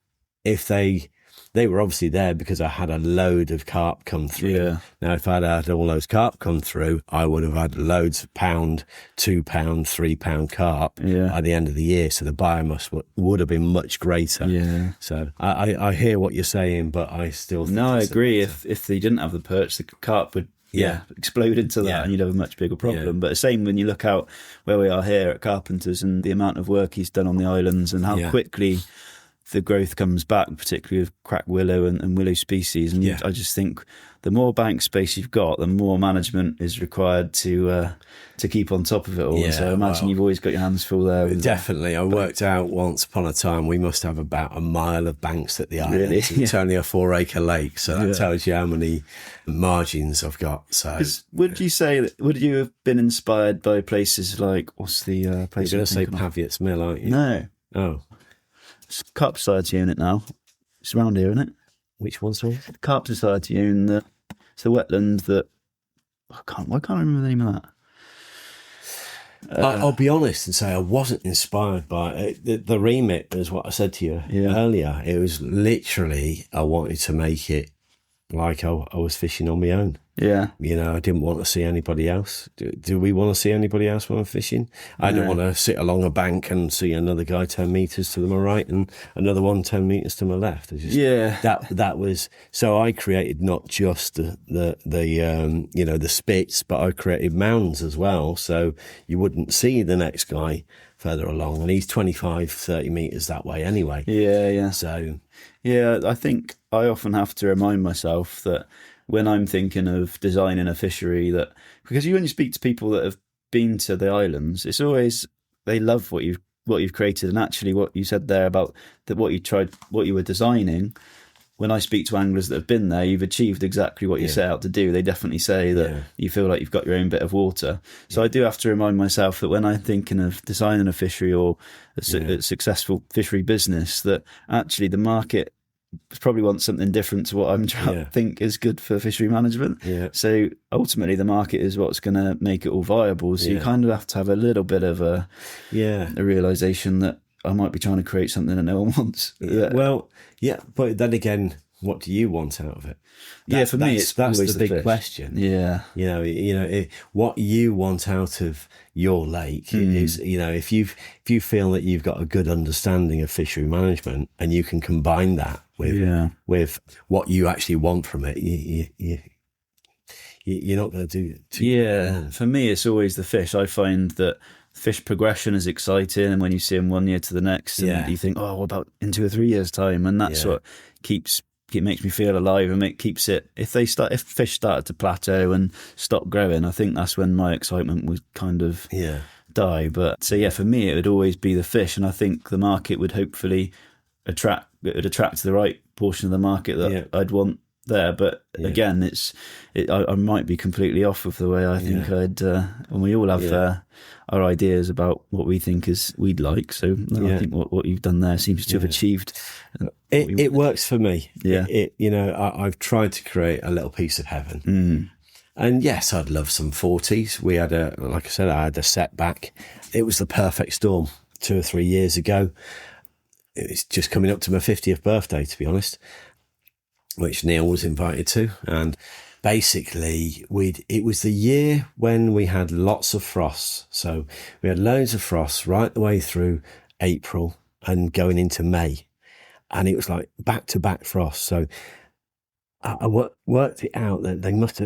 if they were obviously there because I had a load of carp come through. Yeah. Now, if I'd had all those carp come through, I would have had loads of £1, £2, £3 carp at the end of the year. So the biomass would have been much greater. Yeah. So I hear what you're saying, but I still think I agree. If they didn't have the perch, the carp would explode into that and you'd have a much bigger problem. Yeah. But the same when you look out where we are here at Carpenters and the amount of work he's done on the islands and how quickly the growth comes back, particularly with crack willow and willow species. And I just think the more bank space you've got, the more management is required to keep on top of it all. Yeah, and so I imagine you've always got your hands full there. Definitely. I worked out once upon a time we must have about a mile of banks at the island. Really? It's only a 4-acre lake, so that tells you how many margins I've got. So would you have been inspired by places like, what's the place? You're going to say Paviot's Mill, aren't you? No. Oh. It's Carp Society own it now. It's around here, isn't it? Which one, sorry? The Carp Society own it's the wetland that I can't remember the name of that. I'll be honest and say I wasn't inspired by it. The remit is what I said to you earlier. It was literally, I wanted to make it like I was fishing on my own. Yeah. You know, I didn't want to see anybody else. Do we want to see anybody else when I'm fishing? I don't want to sit along a bank and see another guy 10 metres to my right and another one 10 metres to my left. That was, so I created not just the spits, but I created mounds as well. So you wouldn't see the next guy further along. And he's 25, 30 metres that way anyway. Yeah. So, yeah, I think I often have to remind myself that when I'm thinking of designing a fishery, that because when you speak to people that have been to the islands, it's always they love what you've created, and actually what you said there about that what you were designing. When I speak to anglers that have been there, you've achieved exactly what you set out to do. They definitely say that you feel like you've got your own bit of water. So I do have to remind myself that when I'm thinking of designing a fishery or a successful fishery business, that actually the market probably wants something different to what I'm trying to think is good for fishery management. Yeah. So ultimately the market is what's going to make it all viable. So you kind of have to have a little bit of a realization that I might be trying to create something that no one wants. Well, but then again, what do you want out of it? For me, that's the big fish. question. Yeah, what you want out of your lake is, if you feel that you've got a good understanding of fishery management and you can combine that with what you actually want from it, you're not going to do it. For me, it's always the fish. I find that fish progression is exciting, and when you see them 1 year to the next, and you think, oh, what about in 2 or 3 years' time? And that's what makes me feel alive, and it keeps it. If fish started to plateau and stop growing, I think that's when my excitement would kind of die. But so for me, it would always be the fish, and I think the market would hopefully attract the right portion of the market that I'd want there. But again, I might be completely off with the way I think and we all have our ideas about what we think we'd like. So I think what you've done there seems to have achieved. It works for me. Yeah. I've tried to create a little piece of heaven. And yes, I'd love some 40s. I had a setback. It was the perfect storm 2 or 3 years ago. It's just coming up to my 50th birthday, to be honest, which Neil was invited to. And basically, it was the year when we had lots of frosts. So we had loads of frosts right the way through April and going into May. And it was like back-to-back frost. So I worked it out that they must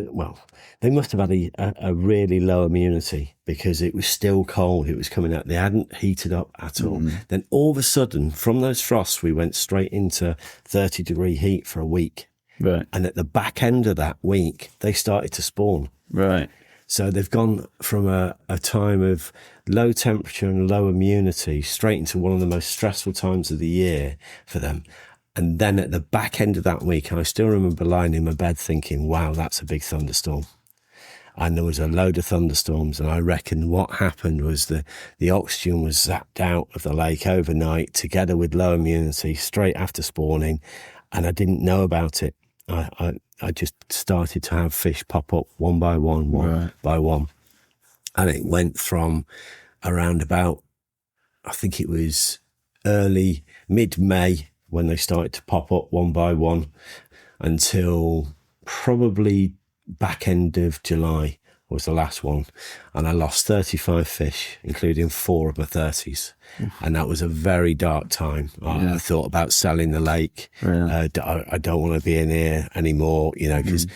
have had a really low immunity because it was still cold. It was coming out. They hadn't heated up at all. Then all of a sudden, from those frosts, we went straight into 30-degree heat for a week. Right. And at the back end of that week, they started to spawn. Right. So they've gone from a time of low temperature and low immunity straight into one of the most stressful times of the year for them. And then at the back end of that week, I still remember lying in my bed thinking, wow, that's a big thunderstorm. And there was a load of thunderstorms. And I reckon what happened was the oxygen was zapped out of the lake overnight together with low immunity straight after spawning. And I didn't know about it. I just started to have fish pop up one by one by one. And it went from around about, I think it was mid-May when they started to pop up one by one until probably back end of July was the last one. And I lost 35 fish, including 4 of my 30s. And that was a very dark time. I thought about selling the lake. I don't want to be in here anymore, because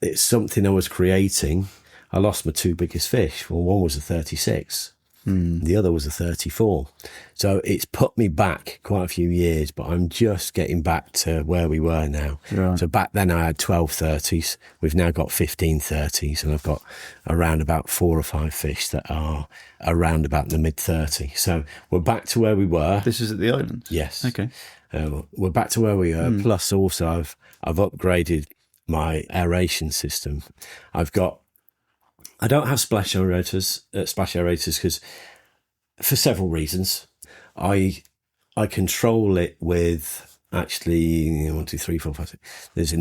it's something I was creating. I lost my 2 biggest fish. Well, one was a 36. The other was a 34. So it's put me back quite a few years, but I'm just getting back to where we were now. Right. So back then I had 12 30s. We've now got 15 30s, and I've got around about 4 or 5 fish that are around about the mid 30. So we're back to where we were. This is at the island? Yes. Okay. We're back to where we were. Plus also I've upgraded my aeration system. I don't have splash aerators because for several reasons. I control it with actually 1, 2, 3, 4, 5, 6. There's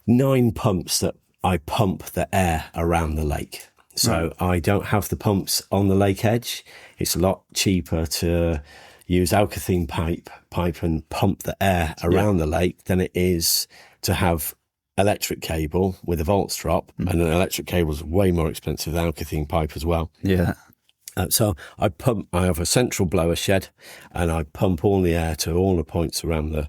9 pumps that I pump the air around the lake. So I don't have the pumps on the lake edge. It's a lot cheaper to use alkathene pipe and pump the air around the lake than it is to have electric cable with a volts drop, and an electric cable is way more expensive than alkathene pipe as well. Yeah. So I have a central blower shed, and I pump all the air to all the points around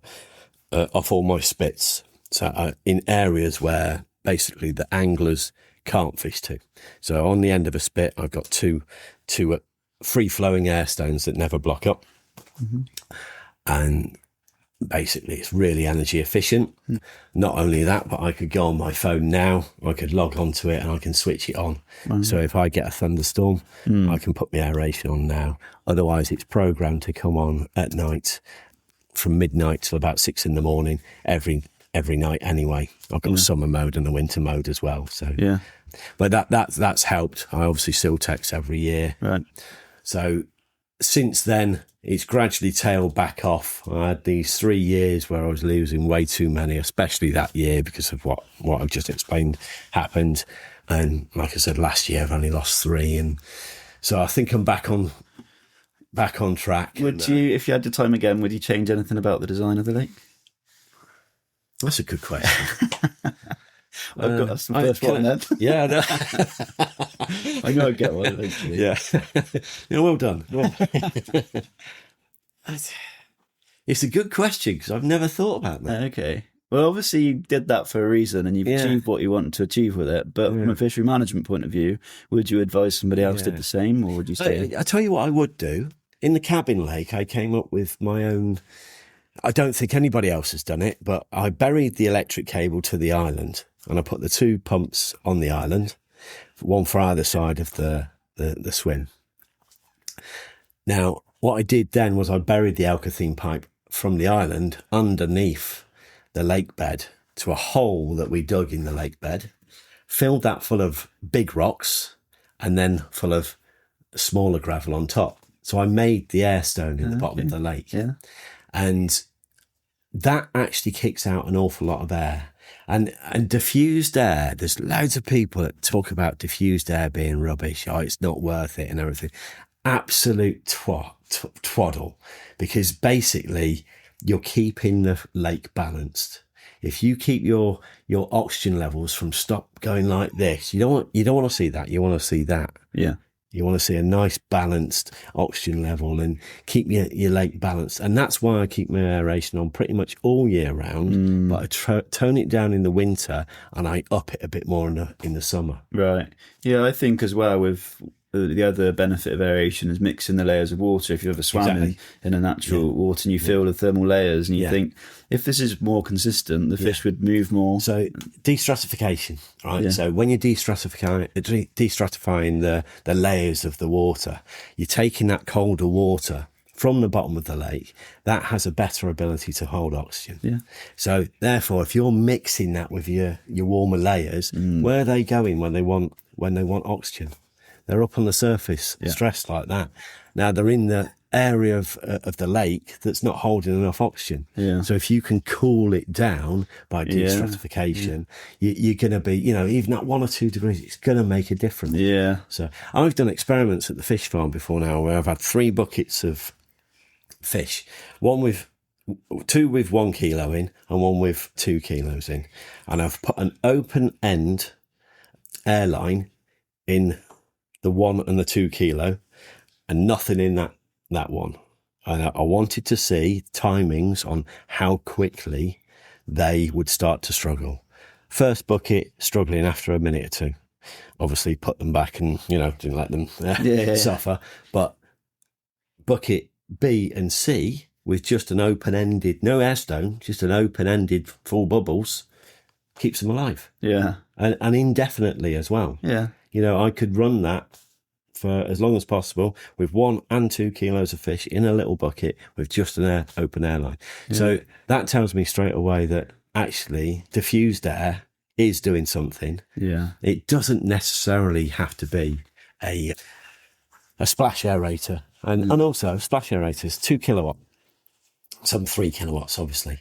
off all my spits. So in areas where basically the anglers can't fish to. So on the end of a spit, I've got two free flowing air stones that never block up. And basically it's really energy efficient. Not only that, but I could go on my phone now, I could log onto it and I can switch it on. So if I get a thunderstorm, I can put my aeration on now. Otherwise it's programmed to come on at night from midnight till about 6 in the morning every night anyway. I've got a summer mode and a winter mode as well. So Yeah. but that's helped. I obviously still text every year. Right. So since then, it's gradually tailed back off. I had these 3 years where I was losing way too many, especially that year because of what I've just explained happened. And like I said, last year I've only lost 3, and so I think I'm back on track. Would you, if you had the time again, would you change anything about the design of the lake? That's a good question. That's the first one then. Yeah, no. I know I'd get one eventually. Yeah. Well done. It's a good question because I've never thought about that. Okay. Well, obviously you did that for a reason and you've achieved what you wanted to achieve with it. But from a fishery management point of view, would you advise somebody else did the same, or would you say... I tell you what I would do. In the cabin lake, I came up with my own... I don't think anybody else has done it, but I buried the electric cable to the island and I put the 2 pumps on the island, one for either side of the swim. Now, what I did then was I buried the alkathene pipe from the island underneath the lake bed to a hole that we dug in the lake bed, filled that full of big rocks and then full of smaller gravel on top. So I made the air stone in the bottom of the lake. Yeah. And that actually kicks out an awful lot of air. And diffused air, there's loads of people that talk about diffused air being rubbish. Oh, it's not worth it and everything. Absolute twaddle. Because basically you're keeping the lake balanced. If you keep your oxygen levels from stop going like this, you don't want to see that. You want to see that. Yeah. You want to see a nice balanced oxygen level and keep your lake balanced. And that's why I keep my aeration on pretty much all year round. But I tone it down in the winter and I up it a bit more in the summer. Right. Yeah, I think as well with the other benefit of aeration is mixing the layers of water. If you ever swam in a natural water and you feel the thermal layers and you think, if this is more consistent, the fish would move more. So destratification, right? Yeah. So when you're destratifying the layers of the water, you're taking that colder water from the bottom of the lake. That has a better ability to hold oxygen. Yeah. So therefore, if you're mixing that with your warmer layers, where are they going when they want oxygen? They're up on the surface, stressed like that. Now they're in the area of the lake that's not holding enough oxygen. Yeah. So if you can cool it down by destratification, you're going to be, even at 1 or 2 degrees, it's going to make a difference. Yeah. So I've done experiments at the fish farm before now where I've had 3 buckets of fish, 2 with 1 kilo in and 1 with 2 kilos in. And I've put an open end airline in the 1 and the 2 kilo and nothing in that one. And I wanted to see timings on how quickly they would start to struggle. First bucket struggling after a minute or 2. obviously put them back and, didn't let them Yeah. suffer. But bucket B and C with just an open-ended, no airstone, just an open-ended full bubbles, keeps them alive. Yeah. And indefinitely as well. Yeah. I could run that for as long as possible with 1 and 2 kilos of fish in a little bucket with just an open air line. Yeah. So that tells me straight away that actually diffused air is doing something. Yeah. It doesn't necessarily have to be a splash aerator. And also splash aerators, 2 kilowatt, some 3 kilowatts, obviously.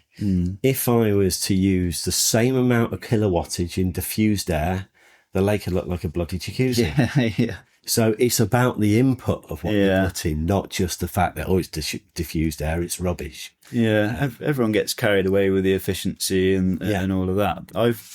If I was to use the same amount of kilowattage in diffused air, the lake would look like a bloody jacuzzi. Yeah. So it's about the input of what you put in, not just the fact that, it's diffused air, it's rubbish. Yeah, everyone gets carried away with the efficiency and all of that.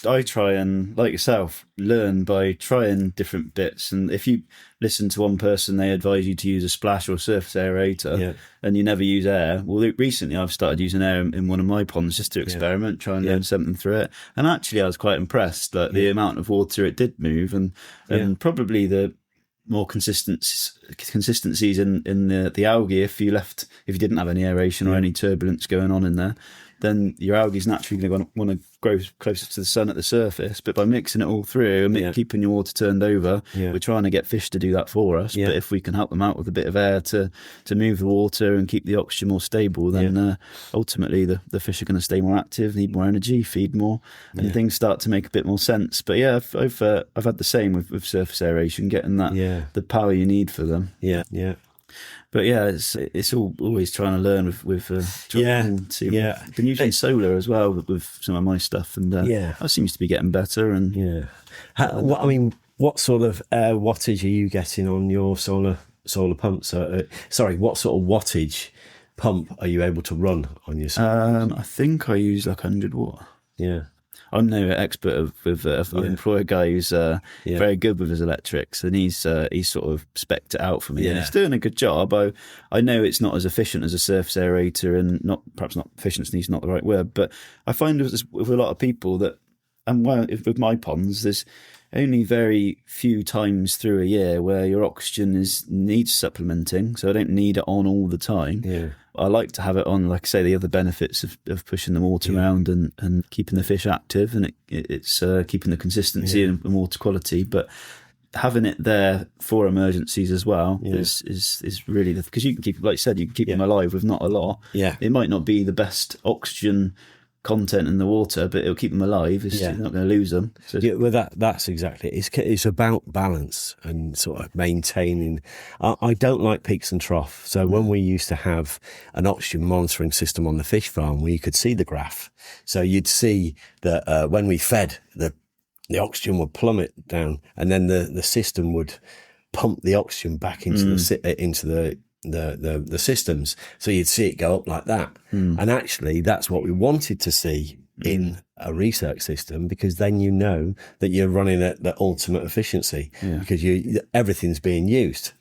I try and, like yourself, learn by trying different bits. And if you listen to one person, they advise you to use a splash or surface aerator, and you never use air. Well, recently I've started using air in one of my ponds just to experiment, try and learn something through it. And actually, I was quite impressed, like the amount of water it did move, and probably the more consistencies in the algae. If you didn't have any aeration or any turbulence going on in there, then your algae is naturally going to want to grow closer to the sun at the surface. But by mixing it all through and keeping your water turned over, we're trying to get fish to do that for us. But if we can help them out with a bit of air to move the water and keep the oxygen more stable, then ultimately the fish are going to stay more active, need more energy, feed more, and things start to make a bit more sense. But I've had the same with surface aeration, getting that the power you need for them. But it's always trying to learn with been using solar as well with some of my stuff, and that seems to be getting better. And what sort of wattage are you getting on your solar pumps? What sort of wattage pump are you able to run on your solar? I think I use like 100 watt. Yeah. I'm no expert I employ a guy who's very good with his electrics, and he's sort of specced it out for me. And he's doing a good job. I know it's not as efficient as a surface aerator, and perhaps not efficiency is not the right word, but I find with a lot of people that, and with my ponds, there's only very few times through a year where your oxygen needs supplementing, so I don't need it on all the time. Yeah. I like to have it on, like I say, the other benefits of pushing the water around and keeping the fish active, and it's keeping the consistency and water quality. But having it there for emergencies as well is really because you can keep, like you said, you can keep them alive with not a lot. Yeah, it might not be the best oxygen content in the water, but it'll keep them alive. You're not going to lose them. So that's exactly it. It's about balance and sort of maintaining. I don't like peaks and troughs. So when we used to have an oxygen monitoring system on the fish farm, we could see the graph. So you'd see that when we fed, the oxygen would plummet down, and then the system would pump the oxygen back into the systems, so you'd see it go up like that. And actually that's what we wanted to see in a research system, because then you know that you're running at the ultimate efficiency because everything's being used.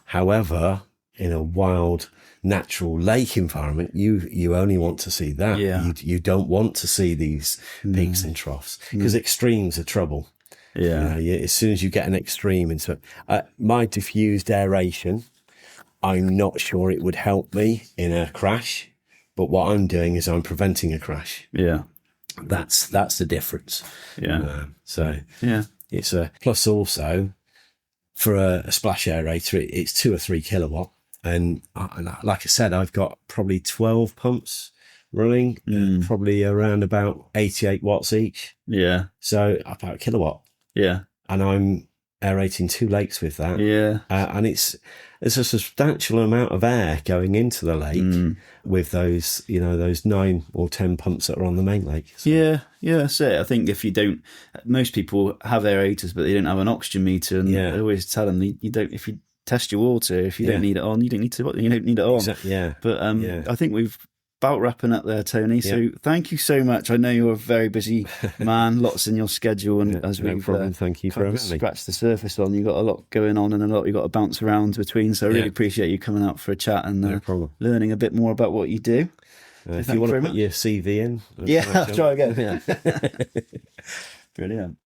However, in a wild natural lake environment, you only want to see that. You don't want to see these peaks and troughs, because extremes are trouble. As soon as you get an extreme into my diffused aeration, I'm not sure it would help me in a crash, but what I'm doing is I'm preventing a crash. Yeah. That's the difference. Yeah. It's a plus. Also, for a splash aerator, it's 2 or 3 kilowatt. And like I said, I've got probably 12 pumps running, probably around about 88 watts each. Yeah. So about a kilowatt. Yeah. And I'm aerating 2 lakes with that. Yeah. And it's a substantial amount of air going into the lake with those 9 or 10 pumps that are on the main lake. So. Yeah, that's it. I think most people have aerators, but they don't have an oxygen meter, and I always tell them you don't. If you test your water, if you don't need it on, you don't need it on. Exactly. Yeah. But I think we've about wrapping up there, Tony. So thank you so much. I know you're a very busy man, lots in your schedule, and as we've thank you for having me. Scratched the surface on, you've got a lot going on and a lot you've got to bounce around between. So I really appreciate you coming out for a chat and learning a bit more about what you do. If you want to put your CV in, I'll try again. Brilliant.